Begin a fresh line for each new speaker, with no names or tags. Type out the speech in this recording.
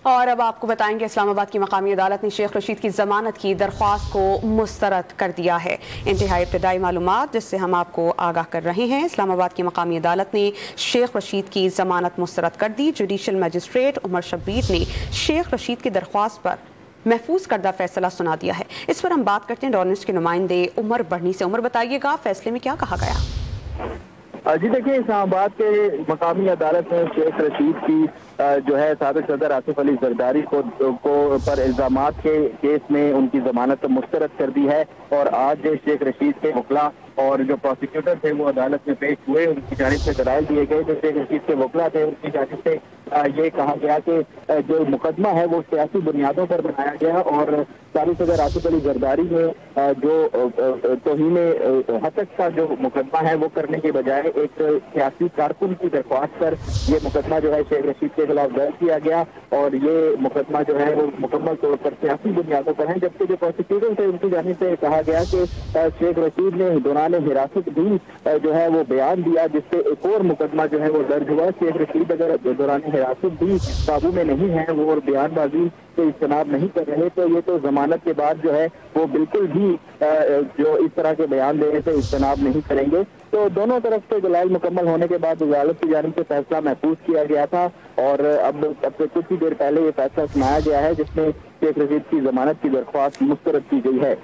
اور اب آپ کو بتائیں گے اسلام آباد کی مقامی عدالت نے شیخ رشید کی ضمانت کی درخواست کو مسترد کر دیا ہے۔ انتہائی ابتدائی معلومات جس سے ہم آپ کو آگاہ کر رہے ہیں، اسلام آباد کی مقامی عدالت نے شیخ رشید کی ضمانت مسترد کر دی۔ جوڈیشل مجسٹریٹ عمر شبیر نے شیخ رشید کی درخواست پر محفوظ کردہ فیصلہ سنا دیا ہے۔ اس پر ہم بات کرتے ہیں ڈان نیوز کے نمائندے عمر بڑھنی سے۔ عمر، بتائیے گا فیصلے میں کیا کہا گیا؟
جی دیکھیں، اسلام آباد کے مقامی عدالت نے شیخ رشید کی جو ہے سابق صدر آصف علی زرداری کو پر الزامات کے کیس میں ان کی ضمانت مسترد کر دی ہے، اور آج شیخ رشید کے وکلاء اور جو پروسیکیوٹر تھے وہ عدالت میں پیش ہوئے۔ ان کی جانب سے دلائل دیے گئے۔ جو شیخ رشید کے وکلاء تھے ان کی جانب سے یہ کہا گیا کہ جو مقدمہ ہے وہ سیاسی بنیادوں پر بنایا گیا، اور سابق صدر آصف علی زرداری نے جو توہین حقیقت کا جو مقدمہ ہے وہ کرنے کے بجائے ایک سیاسی کارکن کی درخواست پر یہ مقدمہ جو ہے شیخ رشید کے خلاف درج کیا گیا، اور یہ مقدمہ جو ہے وہ مکمل طور پر سیاسی بنیادوں پر ہے۔ جبکہ جو پروسیکیوٹر تھے ان کی جانب سے کہا گیا کہ شیخ رشید نے دوران حراست بھی جو ہے وہ بیان دیا، جس سے ایک اور مقدمہ جو ہے وہ درج ہوا۔ شیخ رشید اگر دوران حراست بھی قابو میں نہیں ہے، وہ اور بیان بازی سے اجتناب نہیں کر رہے، تو یہ تو ضمانت کے بعد جو ہے وہ بالکل بھی جو اس طرح کے بیان دینے سے اجتناب نہیں کریں گے۔ تو دونوں طرف سے دلائل مکمل ہونے کے بعد عدالت کی جانب سے فیصلہ محفوظ کیا گیا تھا، اور اب سے کچھ ہی دیر پہلے یہ فیصلہ سنایا گیا ہے جس میں شیخ رشید کی ضمانت کی درخواست مسترد کی گئی ہے۔